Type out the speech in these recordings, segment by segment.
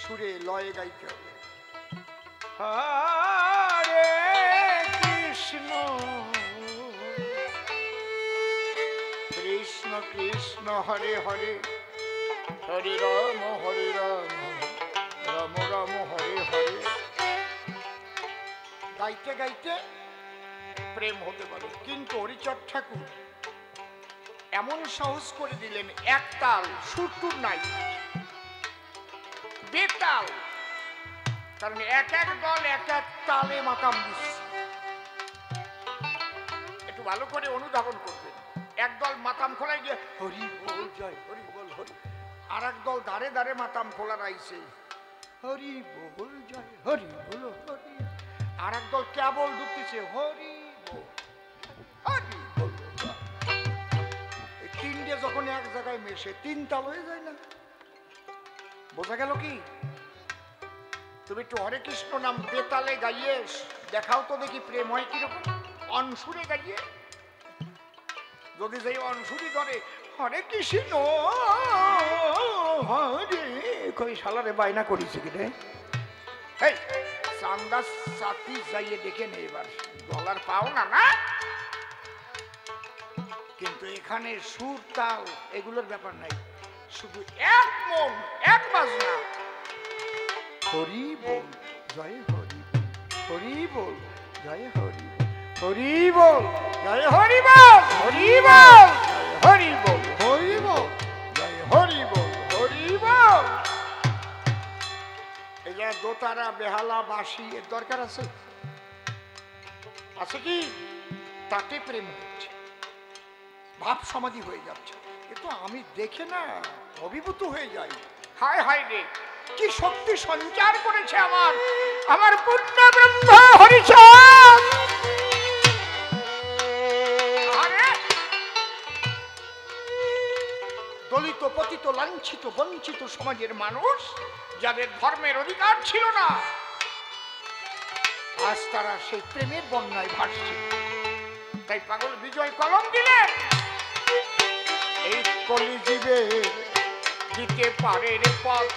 সুরে লয়ে গাইতে হবে। হরে কৃষ্ণ কৃষ্ণ কৃষ্ণ হরে হরে হরে রাম রাম রাম হরে হরে। গাইতে গাইতে প্রেম হতে পারে। কিন্তু হরিচাঁদ ঠাকুর এমন সাহস করে দিলেন, এক তাল সুরটুর নাই, বেতাল। কারণ এক এক দল এক এক তালে মাতাম দিচ্ছে। একটু ভালো করে অনুধাবন করবেন। একদল মাতাম খোলায় গিয়ে হরি বল জয় হরি বল হরি, আর এক দল দাঁড়ে দাঁড়ে মাতাম খোলা রাইছে হরি বল জয় হরি বল হরি, আর এক দল কেবল ঢুকতেছে হরি বল হরি বল। এই তিনটে যখন এক জায়গায় মেশে তিন তাল হয়ে যায় না? বোঝা গেল কি? তুমি একটু হরে কৃষ্ণ নাম বেতালে গাইয়ে দেখাও তো দেখি প্রেম হয় কিরকম। অনসুরে গাইয়ে যদি যাই অনসুরি ধরে হরে কৃষ্ণ হরে কই শালারে বায়না করিস কি রে? এই চান্দা সাথী যাইয়ে দেখে নে এবার, ডলার পাও না না। কিন্তু এখানে সুর তাল এগুলোর ব্যাপার নাই, শুধু এক মন এক বাজনা। হরি বল জয় হরি, হরি বল জয় হরি, হরি বল জয় হরি বল, হরি বল হরি বল, হরি বল জয় হরি বল, হরি বল। এই যে দোতারা বেহালা বাঁশি এর দরকার আছে? আছে কি? তাতে প্রেম হচ্ছে, ভাব সমাধি হয়ে যাচ্ছে। এ তো আমি দেখে না অভিভূত হয়ে যাই। হায় হায় রে, কি শক্তি সঞ্চার করেছে আমার আমার পূর্ণ ব্রহ্ম হরিচাঁদ। দলিত পতিত লাঞ্ছিত বঞ্চিত সমাজের মানুষ যাদের ধর্মের অধিকার ছিল না, আজ তারা সেই প্রেমের বন্যায় ভাসছে। তাই পাগল বিজয় কলম দিলেন, এই কলিযুগে দিতে পারে রে পথ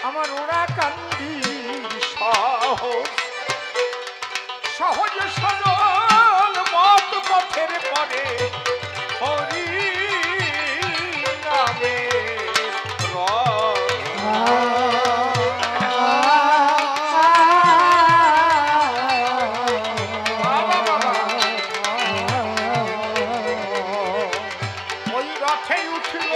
আমার ওরা কান্দির সহজ সহজ সরল মত পথের পরে হরি নামে ওই রথে উঠল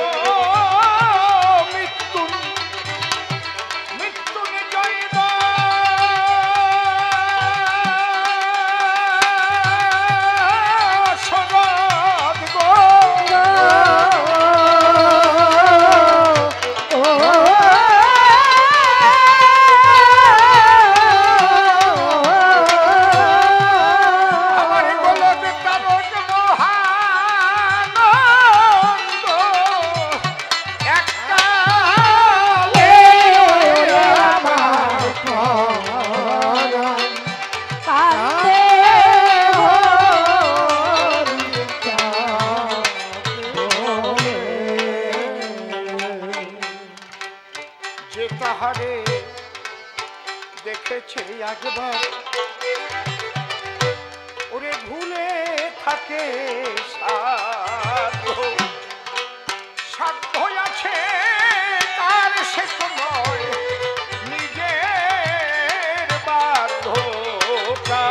দেখেছে একবার ওরে ভুলে থাকে সাধ্য সাধ্য আছে তার সে সময় নিজের বাধ্যতা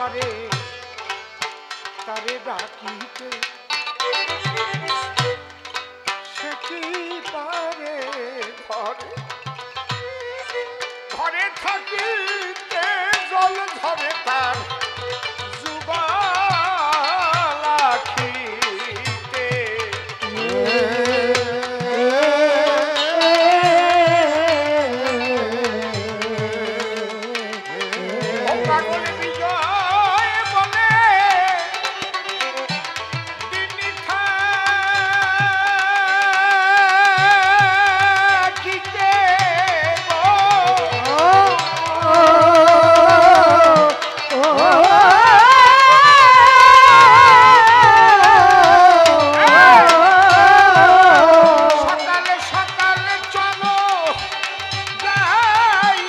পারে তারে ডাকিতে, সে কি পারে ঘরে ঘরে থাকিতে জল ঝরে তার যুবালাখিতে। পাগল বিজয় বলে দিনী থাকিতে সকালে সকালে চলো যাই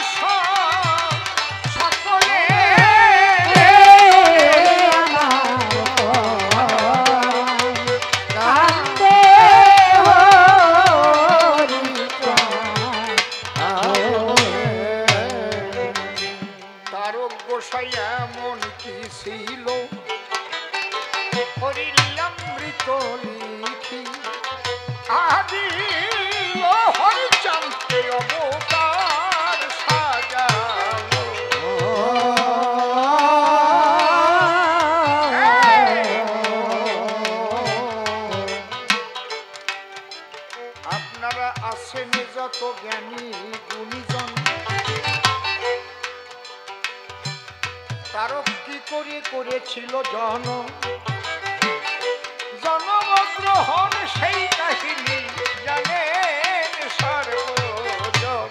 সকলে তারক গোসাই এমন কি ছিল হরির অমৃত লিখি আদিল হরিচাঁদকে অবতার সাজালো। আপনারা আছেন যত জ্ঞানী গুণীজন, তারক কি করে করেছিল জন্মগ্রহণ সেই কাহিনী জানেন সর্বজন।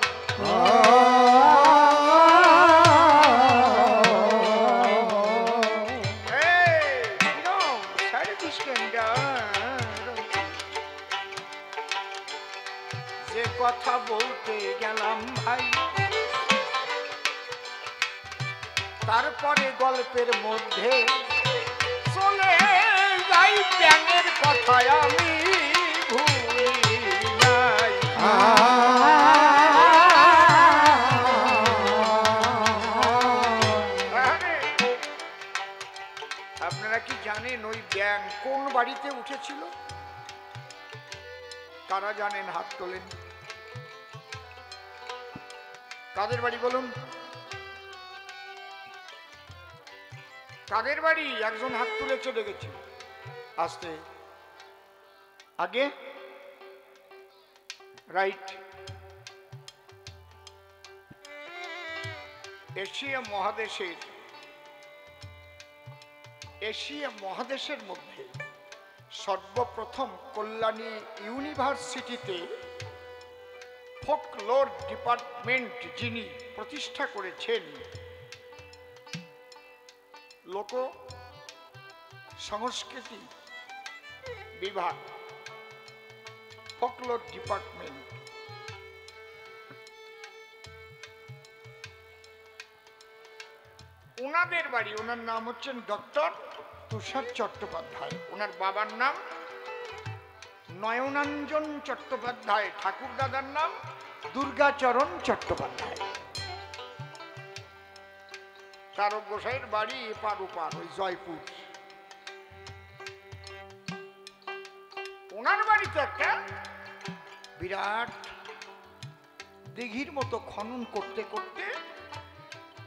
যে কথা বলতে গেলাম ভাই, তারপরে গল্পের মধ্যে চলে যাই ব্যাঙের কথায় আমি ভুলি নাই। আপনারা কি জানেন ওই ব্যাঙ কোন বাড়িতে উঠেছিল? কারা জানেন হাত তোলেন। কাদের বাড়ি বলুন? কাদের বাড়ি? একজন হাত তুলেছে দেখেছি। আসতে আগে রাইট। এশিয়া মহাদেশের মধ্যে সর্বপ্রথম কল্যাণী ইউনিভার্সিটিতে ফোকলোর ডিপার্টমেন্ট যিনি প্রতিষ্ঠা করেছেন, লোক সংস্কৃতি বিভাগ, ফোকলোর ডিপার্টমেন্ট, ওনাদের বাড়ি, ওনার নাম হচ্ছেন ডক্টর তুষার চট্টোপাধ্যায়। ওনার বাবার নাম নয়নাঞ্জন চট্টোপাধ্যায়, ঠাকুর দাদার নাম দুর্গাচরণ চট্টোপাধ্যায়। তারক গোসাইয়ের বাড়ি এপার ওপার ওই জয়পুর। ওনার বাড়িতে একটা বিরাট দিঘির মতো খনন করতে করতে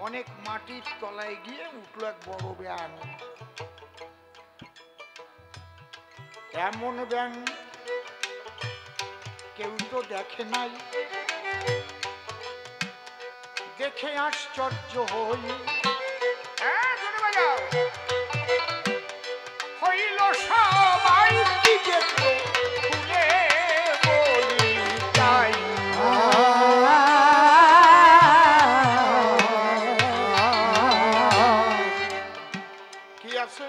অনেক মাটির তলায় গিয়ে উঠল এক বড় ব্যাঙ। এমন ব্যাঙ কেউ তো দেখে নাই, দেখে আশ্চর্য হই হইল সবাই কি দেখলো খুলে বলি তাই। কি আছে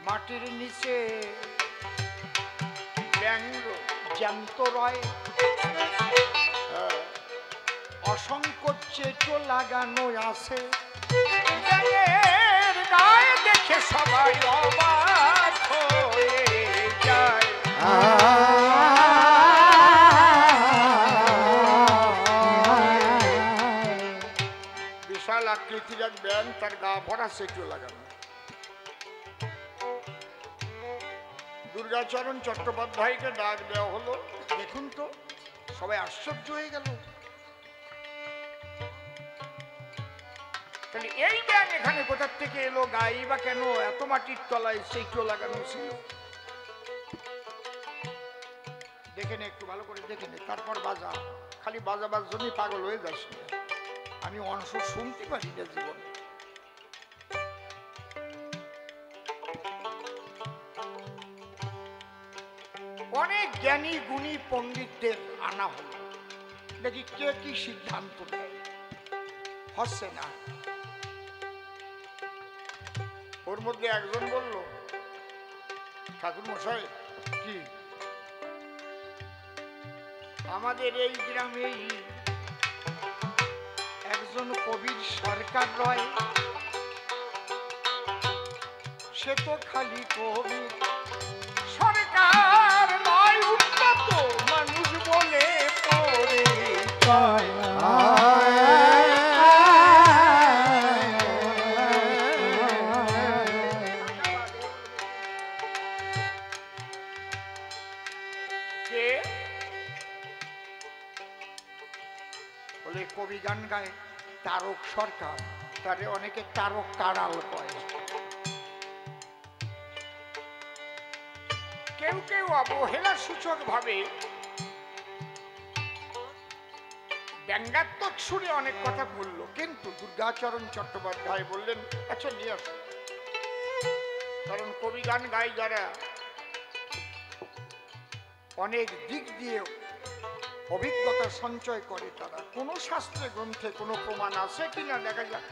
মাটির নিচে? ব্যাঙ জ্যান্ত রয়, অসংখ্য চেটো লাগানো আছে, গায়ে দেখে সবাই অবাক হয়ে যায়। বিশাল আকৃতির এক ব্যাং, তার গা ভরা সেটু লাগানো। দুর্গাচরণ চট্টোপাধ্যায়কে ডাক দেওয়া হলো। দেখুন তো, সবাই আশ্চর্য হয়ে গেল। তাহলে এই ব্যাং এখানে কোথার থেকে এলো, গাই বা কেন, এত মাটির তলায় সেটু লাগানো ছিল? দেখে নে, একটু ভালো করে দেখে নে, তারপর বাজা। খালি বাজাবার জন্যই পাগল হয়ে যাস না। আমি অংশ শুনতে পারি না জীবনে। অনেক জ্ঞানী গুণী পণ্ডিতদের আনা হলো, দেখি কে কি সিদ্ধান্ত নেয়। হচ্ছে না। ওর মধ্যে একজন বলল, ঠাকুর মশাই, কি আমাদের এই গ্রামেই একজন কবির সরকার রয়, সে তো খালি কবি, সরকার নয়, উন্নত মানুষ বলে পড়ে। কে বলে কবি গান গায়? তারক সরকার, তারে অনেকে তারক কাড়াল কয়। কেউ কেউ অবহেলা সূচক ভাবে ব্যঙ্গাত্মক সুরে অনেক কথা বলল, কিন্তু দুর্গাচরণ চট্টোপাধ্যায় বললেন, আচ্ছা নিয়ে আসো। কারণ কবি গান গায় যারা, অনেক দিক দিয়ে অভিজ্ঞতা সঞ্চয় করে তারা। কোন শাস্ত্রে গ্রন্থে কোনো প্রমাণ আছে কিনা দেখা যাক।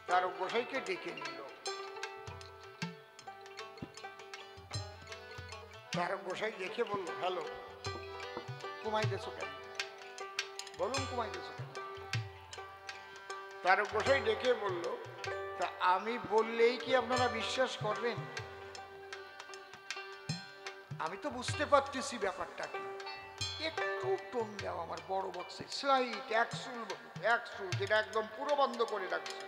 তার গোসাইকে ডেকে নিল। তার গোসাই দেখে বলল, হ্যালো, কুমাই দেছো কেন? বলুন কুমাই দেছো কেন? তার গোসাই ডেকে বলল, তা আমি বললেই কি আপনারা বিশ্বাস করবেন? আমি তো বুঝতে পারতেছি ব্যাপারটা কি। একটু টোন দাও আমার বড় বক্সে, স্লাইট এক চুল, যেটা একদম পুরো বন্ধ করে রাখছে।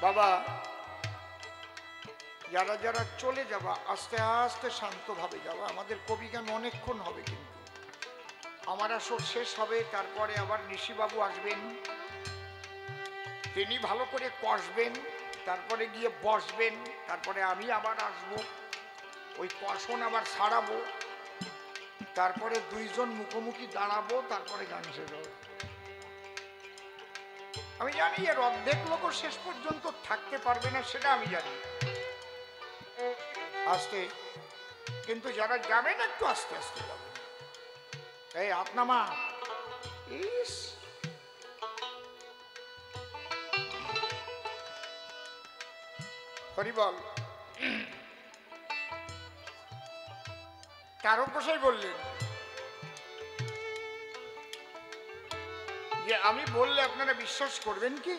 বাবা, যারা যারা চলে যাবা আস্তে আস্তে শান্তভাবে যাবা। আমাদের কবিগান অনেকক্ষণ হবে, কিন্তু আমার আসর শেষ হবে, তারপরে আবার নিশিবাবু আসবেন, তিনি ভালো করে কষবেন, তারপরে গিয়ে বসবেন, তারপরে আমি আবার আসব, ওই কষণ আবার ছাড়াবো, তারপরে দুইজন মুখোমুখি দাঁড়াবো, তারপরে গান শেষ হবে। আমি জানি এর অর্ধেক লোক শেষ পর্যন্ত থাকতে পারবে না, সেটা আমি জানি। আস্তে, কিন্তু যারা যাবেন একটু আস্তে আস্তে যাবে। এই আপনামা, ইস হরিবল। তারক গোসাই বললেন যে আমি বললে আপনারা বিশ্বাস করবেন কি?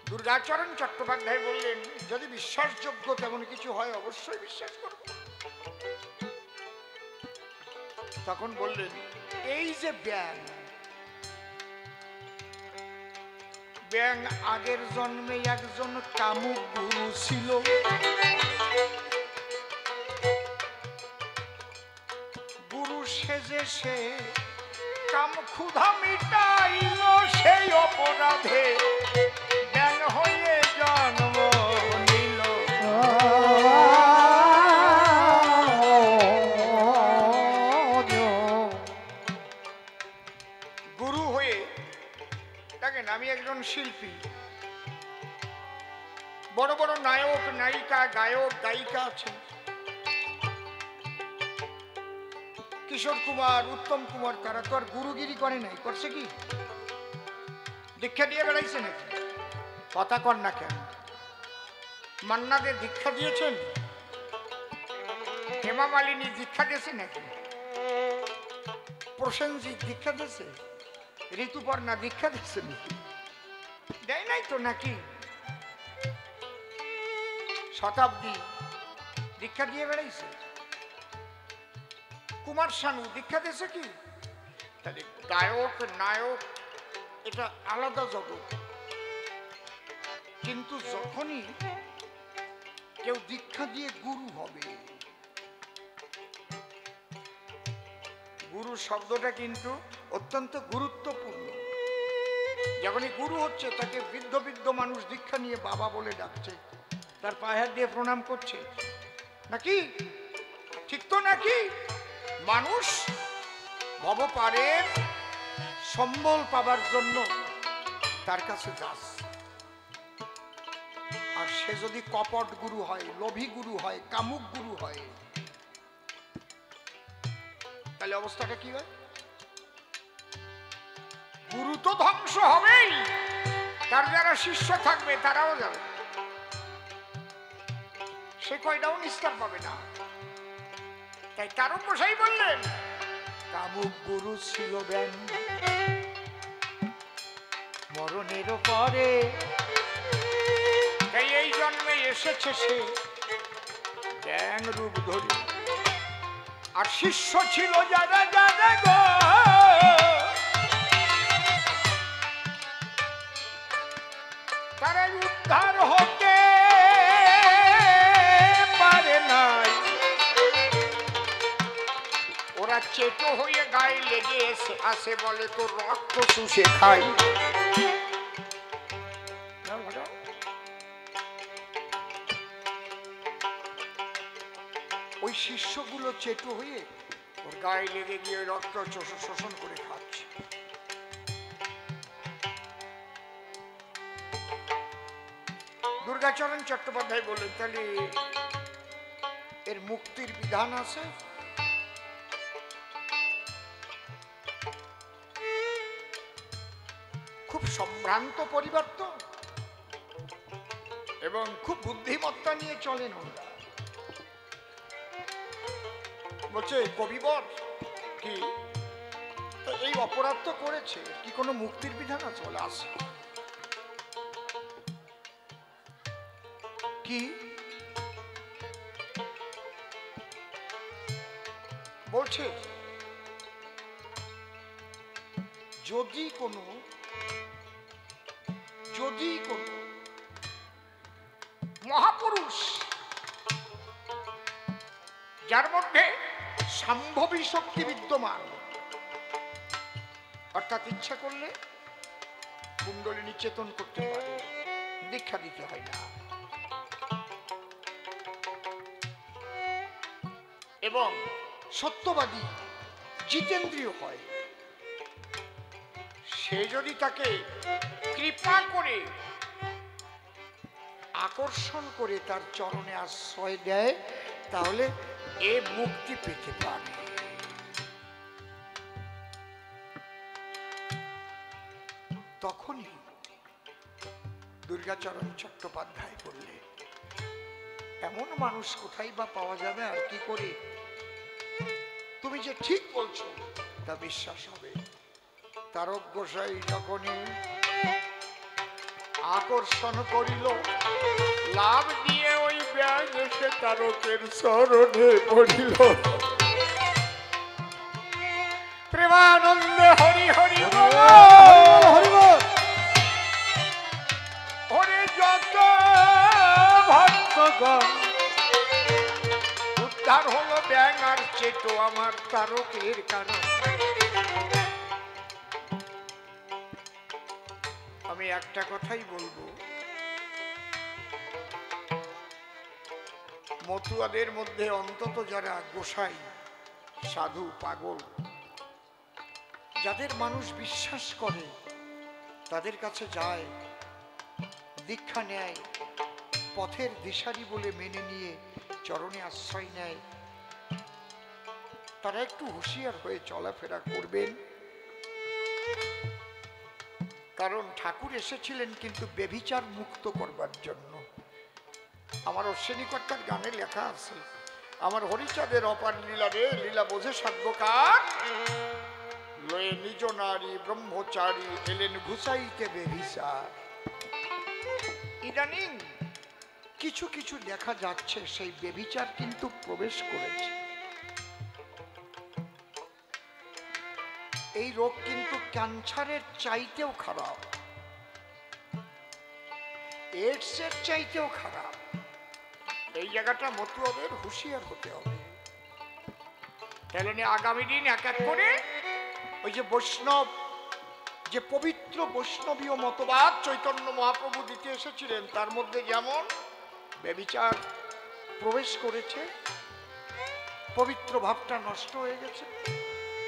দুর্গাচরণ চট্টোপাধ্যায় বললেন, যদি বিশ্বাসযোগ্য তেমন কিছু হয় অবশ্যই বিশ্বাস করব। তখন বললেন, এই যে ব্যাং, ব্যাং আগের জন্মে একজন কামুক গুরু ছিল। গুরু সেজে সে কাম ক্ষুধা মিটাইল, সেই অপরাধে ব্যাং হয়ে জন্ম নিল। গুরু হয়ে দেখেন, আমি একজন শিল্পী, বড় বড় নায়ক নায়িকা গায়ক গায়িকা আছেন, কিশোর কুমার, উত্তম কুমার, তারা তো আর গুরুগিরি করে নাই, করছে কি? দীক্ষা দিয়ে বেড়াইছে নাকি? কথা কর না কেন? মান্নাদের দীক্ষা দিয়েছেন? হেমা মালিনী দীক্ষা দিয়েছে নাকি? প্রসেনজিৎ দীক্ষা দিয়েছে? ঋতুপর্ণা দীক্ষা দিচ্ছে নাকি? দেয় নাই তো নাকি? শতাব্দী দীক্ষা দিয়ে বেড়াইছে? কুমার শানু দীক্ষা দিয়েছে কি? তাহলে গায়ক নায়ক এটা আলাদা জগৎ। কিন্তু যখনই কেউ দীক্ষা দিয়ে গুরু হবে, গুরু শব্দটা কিন্তু অত্যন্ত গুরুত্বপূর্ণ। যখনই গুরু হচ্ছে তাকে বৃদ্ধ বৃদ্ধ মানুষ দীক্ষা নিয়ে বাবা বলে ডাকছে, তার পায়ে হাত দিয়ে প্রণাম করছে নাকি? ঠিক তো নাকি? মানুষ ভবপারের সম্বল পাবার জন্য তার কাছে যাচ্ছে। আর সে যদি কপট গুরু হয়, লোভী গুরু হয়, কামুক গুরু হয়, তাহলে অবস্থাটা কি হয়? গুরু তো ধ্বংস হবেই, তার যারা শিষ্য থাকবে তারাও যাবে, সে কয়টাও নিস্তার পাবে না। তাই তারও পোষাই বললেন কামুক গুরু ছিল ব্যান, মরণের পরে তাই এই জন্মে এসেছে সে ব্যাং রূপ ধরে। আর শিষ্য ছিল যারা যারা গো, তারা উদ্ধার হতে পারে নাই। ওরা চেটো হয়ে গায়ে লেগে আসে, বলে তো রক্ত চুষে খাই। ওই শিষ্যগুলো চেটো হয়ে ওর গায়ে লেগে গিয়ে রক্ত শোষণ করে খাচ্ছে। দুর্গাচরণ চট্টোপাধ্যায় বললেন তাহলে এর মুক্তির বিধান আছে? খুব সম্ভ্রান্ত পরিবার তো, এবং খুব বুদ্ধিমত্তা নিয়ে চলেন ওরা। বলছে কবিবর কি এই অপরাধ তো করেছে, কি কোনো মুক্তির বিধান আছে? বলে আছে। কি বলছে? যদি কোনো মহাপুরুষ যার মধ্যে সম্ভবী শক্তি বিদ্যমান, অর্থাৎ ইচ্ছা করলে কুণ্ডলিনী চেতন করতে পারে, দীক্ষা দিতে হয় না, এবং সত্যবাদী জিতেন্দ্রীয় হয়, সে যদি তাকে কৃপা করে আকর্ষণ করে তার চরণে আশ্রয় দেয়, তাহলে এ মুক্তি পেতে পারে। তখনই দুর্গাচরণ চট্টোপাধ্যায় বললে এমন মানুষ কোথায় বা পাওয়া যাবে, আর কি করে তুমি যে ঠিক বলছো তা বিশ্বাস হবে? তারক গোসাই যখনই আকর্ষণ করিল, লাভ দিয়ে ওই ব্যাগ এসে তারকের চরণে পড়িল। প্রেমানন্দে হরি হরি বল, হরি যত ভক্তগণ, উদ্ধার হলো ব্যাং আর চেটো আমার তারকের কারণ। আমি একটা কথাই বলবো, মতুয়াদের মধ্যে অন্তত যারা গোসাই, সাধু, পাগল, যাদের মানুষ বিশ্বাস করে, তাদের কাছে যায়, দীক্ষা নেয়, পথের দিশারি বলে মেনে নিয়ে চরণে আশ্রয় নেয়, তারা একটু হুঁশিয়ার হয়ে চলাফেরা করবেন। কারণ ঠাকুর এসেছিলেন কিন্তু বেভিচার মুক্ত করবার জন্য। আমার অশ্বিনীকর্তার গানে লেখা আছে, আমার হরিচাঁদের অপার লীলা রে, লীলা বোঝে সাধবকার, লয়ে নিজ নারী ব্রহ্মচারী এলেন ঘুষাইতে বেভিচার। ইদানিং কিছু কিছু দেখা যাচ্ছে সেই বেবিচার কিন্তু প্রবেশ করেছে। এই রোগ কিন্তু ক্যান্সারের চাইতেও খারাপ, এইডসের চাইতেও খারাপ। এই জায়গাটা মতুয়াদের হুঁশিয়ার হতে হবে। তাহলে আগামী দিন এক এক করে ওই যে বৈষ্ণব, যে পবিত্র বৈষ্ণবীয় মতবাদ চৈতন্য মহাপ্রভু দিতে এসেছিলেন, তার মধ্যে যেমন ব্যভিচার প্রবেশ করেছে, পবিত্র ভাবটা নষ্ট হয়ে গেছে।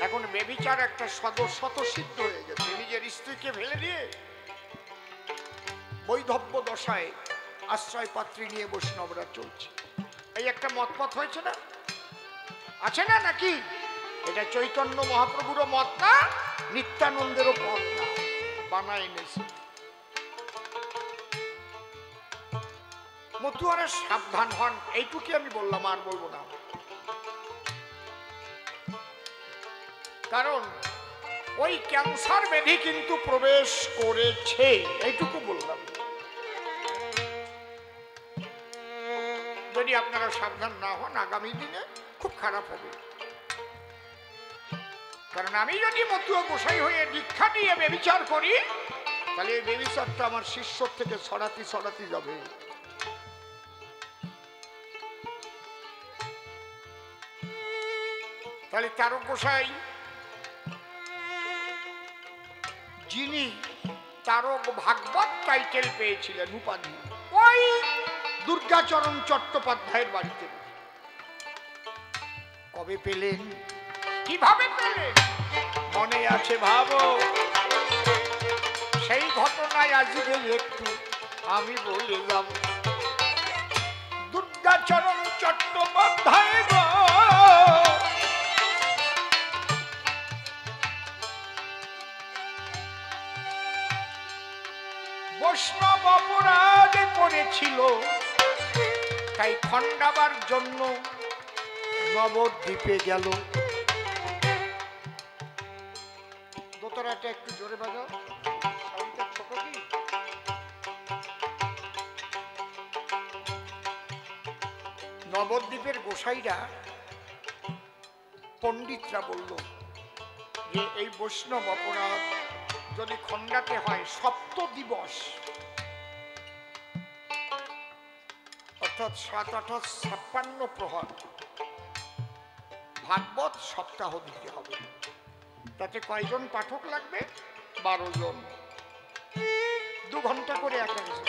এখন ব্যভিচার একটা স্বতঃসিদ্ধ হয়ে গেছে। নিজের স্ত্রীকে ফেলে দিয়ে বৈধব্য দশায় আশ্রয় পাত্রী নিয়ে বৈষ্ণবরা চলছে। এই একটা মতপথ হয়েছে না, আছে না নাকি? এটা চৈতন্য মহাপ্রভুরও মত না, নিত্যানন্দেরও পথ না, বানায় এনেছে। মতুয়ারা সাবধান হন, এইটুকুই আমি বললাম, আর বলবো না। কারণ ওই ক্যান্সার ব্যাধি কিন্তু প্রবেশ করেছে, এইটুকু বললাম। যদি আপনারা সাবধান না হন, আগামী দিনে খুব খারাপ হবে। কারণ আমি যদি মতুয়া গোসাই হয়ে দীক্ষা নিয়ে ব্যভিচার করি, তাহলে এই ব্যভিচারটা আমার শিষ্য থেকে ছড়াতে ছড়াতে যাবে। তাহলে তারক গোসাই, যিনি তারক ভাগবত টাইটেল পেয়েছিলেন, উপাধি, ওই দুর্গাচরণ চট্টোপাধ্যায়ের বাড়িতে। কবে পেলেন, কিভাবে পেলেন মনে আছে ভাবো? সেই ঘটনায় আজকে একটু আমি বলে যাব। দুর্গাচরণ চট্টোপাধ্যায় বৈষ্ণব অপরাধ করেছিল, তাই খণ্ডাবার জন্য নবদ্বীপে গেল। দোতরাটা একটু জোরে বাজাও, সাউন্ডটা ছোট কি? নবদ্বীপের গোসাইরা, পণ্ডিতরা বলল যে এই বৈষ্ণব অপরাধ যদি খণ্ডাতে হয়, সপ্ত দিবস অর্থাৎ 7-8-56 প্রহর ভাগবত সপ্তাহ দিতে হবে। তাতে কয়জন পাঠক লাগবে? 12 জন, 2 ঘন্টা করে এক একজন।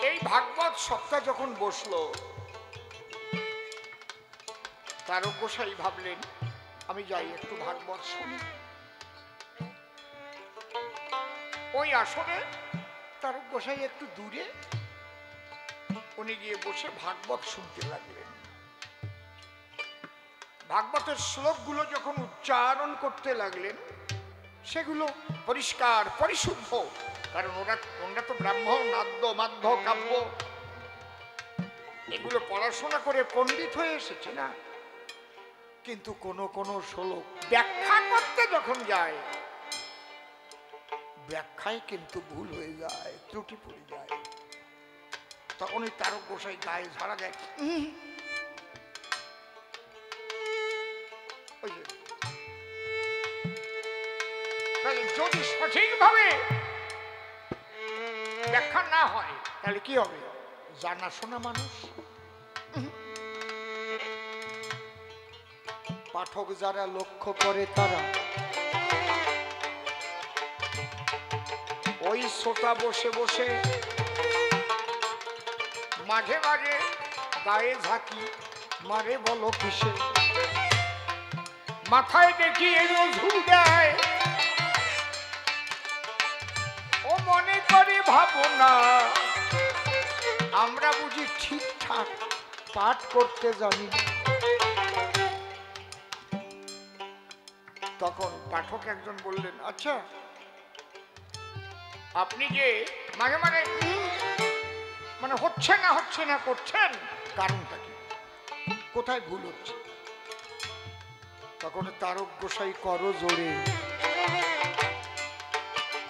এই ভাগবত সপ্তাহ যখন বসলো, তারক গোসাই ভাবলেন আমি যাই একটু ভাগবত শুনি। ওই আসনে তারক গোসাই একটু দূরে, উনি গিয়ে বসে ভাগবত শুনতে লাগলেন। ভাগবতের শ্লোকগুলো যখন উচ্চারণ করতে লাগলেন, সেগুলো পরিষ্কার পরিশুদ্ধ। কারণ ওরা তো ব্রাহ্মণ, নাদ্য মাধ্য কাব্য এগুলো পড়াশোনা করে পণ্ডিত হয়ে এসেছে না। কিন্তু কোন কোন শ্লোক ব্যাখ্যা করতে যখন যায়, ব্যাখ্যায় কিন্তু ভুল হয়ে যায়, ত্রুটি পড়ে যায়। তখন ওই তারক গোসাই গায়ে ঝাড়া দেয়। যদি সঠিকভাবে ব্যাখ্যা না হয়, তাহলে কি হবে? জানাশোনা মানুষ, পাঠক যারা লক্ষ্য করে, তারা ওই শ্রোতা বসে বসে মাঝে মাঝে গায়ে ঝাঁকি মারে, বলো কিসে, মাথায় দেখি এলো ঝুল দেয়, ও মনে করে ভাবো না আমরা বুঝি ঠিকঠাক পাঠ করতে জানি। তখন পাঠক একজন বললেন, আচ্ছা আপনি যে মাঝে মাঝে মানে হচ্ছে না করছেন, কারণটা কি, কোথায় ভুল হচ্ছে? তখন তারক গোসাই করো জোরে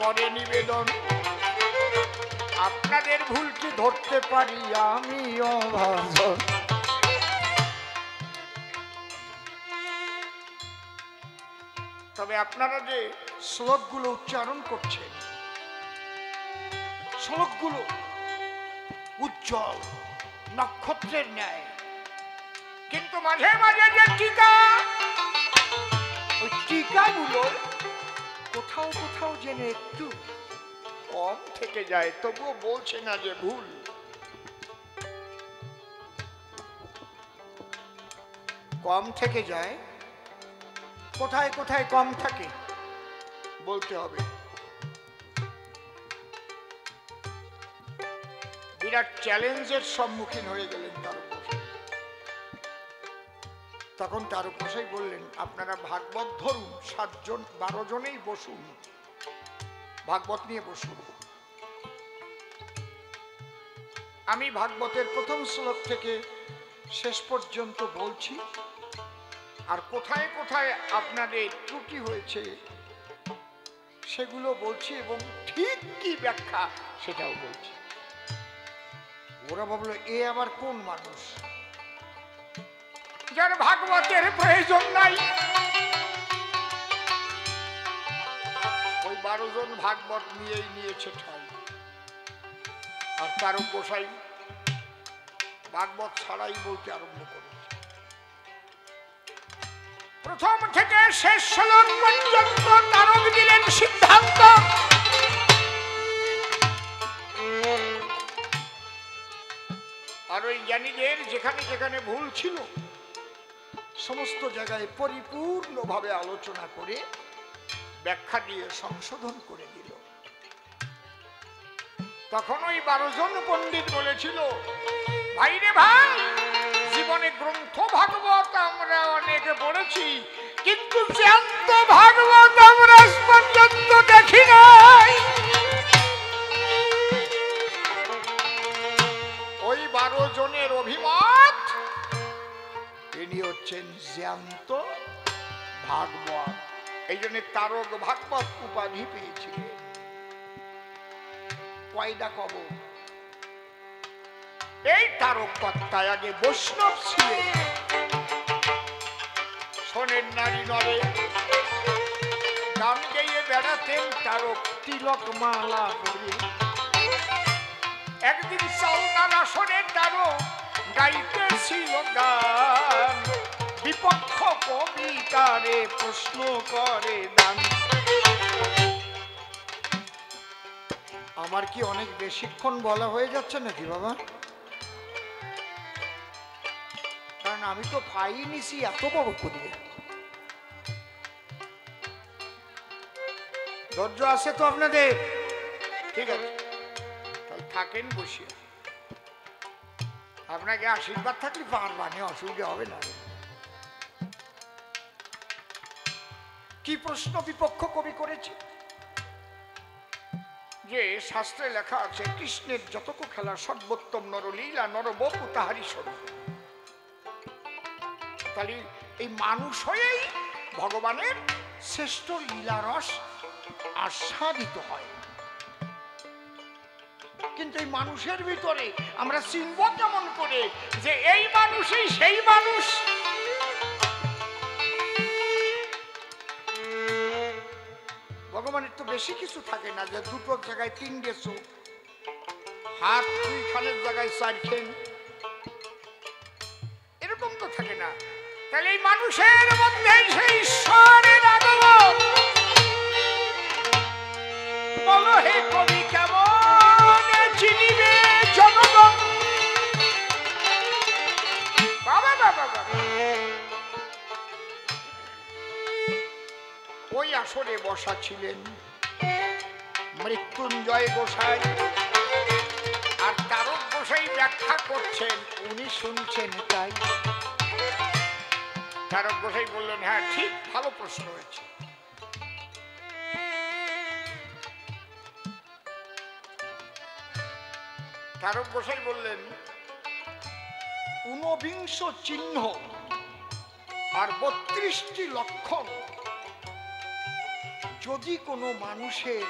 করে নিবেদন, আপনাদের ভুল কি ধরতে পারি আমি অভাজন। তবে আপনারা যে শ্লোকগুলো উচ্চারণ করছেন, শ্লোকগুলো উজ্জ্বল নক্ষত্রের ন্যায়, কিন্তু মাঝে মাঝে যে টিকা, ওই টিকাগুলো কোথাও কোথাও যেন একটু কম থেকে যায়, তবুও বলছে না যে ভুল। কম থেকে যায়, কোথায় কোথায় কম থাকে বলতে হবে। বিরাট চ্যালেঞ্জের সম্মুখীন হয়ে গেলেন তারকমশাই। তখন তারকমশাই বললেন, আপনারা ভাগবত ধরুন, 7 জন 12 জনেই বসুন, ভাগবত নিয়ে বসুন। আমি ভাগবতের প্রথম শ্লোক থেকে শেষ পর্যন্ত বলছি, আর কোথায় কোথায় আপনাদের ত্রুটি হয়েছে সেগুলো বলছি, এবং ঠিক কি ব্যাখ্যা সেটাও বলছি। ওরা ভাবলো এ আবার কোন মানুষ যার ভাগবতের প্রয়োজন নাই। ওই 12 জন ভাগবত নিয়েই নিয়েছে ঠাই, আর তারক গোসাই ভাগবত ছাড়াই বলতে আরম্ভ করেছে। প্রথম থেকে শেষ শ্লোক পর্যন্ত তারক দিলেন সিদ্ধান্ত। আর ওই জ্ঞানীদের যেখানে যেখানে ভুল ছিল সমস্ত জায়গায় পরিপূর্ণভাবে আলোচনা করে ব্যাখ্যা দিয়ে সংশোধন করে দিল। তখন ওই 12 জন পণ্ডিত বলেছিল, ভাই রে ভাই, জীবনে গ্রন্থ ভাগবত আমরা অনেক পড়েছি, কিন্তু জ্যান্ত ভাগবত আমরা আজ পর্যন্ত দেখি নাই। ওই 12 জনের অভিমত, ইনি হচ্ছেন জ্যান্ত ভাগবত। এই জন্য তারক ভাগবত উপাধি পেয়েছিলেন। কয়টা কব, এই তারক কর্তায় আগে বৈষ্ণব ছিলেন। শোনেন নারী নরে গান গেয়ে বেড়াতেন তারক তিলক মালা পরে। একদিন চাউনার আসনে তারক গাইতেছিল গান, বিপক্ষ কবিতারে প্রশ্ন করে দান। আমার কি অনেক বেশিক্ষণ বলা হয়ে যাচ্ছে নাকি বাবা? কারণ আমি তো পাইনিছি এত বড় করিয়ে। ধৈর্য আছে তো আপনাদের? ঠিক আছে, থাকেন বসিয়া। আপনাকে আশীর্বাদ থাকলে পারবানি, অসুবিধা হবে না। কি প্রশ্ন বিপক্ষ কবি করেছে? যে শাস্ত্রে লেখা আছে, কৃষ্ণের যতক খেলা সর্বোত্তম নরলীলা নরবপু তাহারি স্বরূপ। তাহলে এই মানুষ হয়েই ভগবানের শ্রেষ্ঠ লীলারস আস্বাদিত হয়। কিন্তু এই মানুষের ভিতরে আমরা চিনব কেমন করে যে এই মানুষই সেই মানুষ? ভগবানের তো বেশি কিছু থাকে না, যে দুটো জায়গায় 3টে চোখ, হাত 2 খানের জায়গায় 4 খান, এরকম তো থাকে না। তাহলে এই মানুষের মধ্যে সেই ঈশ্বরের আগমন। বলো হে কবি কেমন চিনিবে জনগণ? বাবা বাবা বাবা, ওই আসরে বসা ছিলেন মৃত্যুঞ্জয় গোসাই, আর তারক গোসাই ব্যাখ্যা করছেন, উনি শুনছেন। তাই তারক গোসাই বললেন, হ্যাঁ ঠিক, ভালো প্রশ্ন হয়েছে। তারক গোসাই বললেন, 49 চিহ্ন আর 32টি লক্ষণ যদি কোনো মানুষের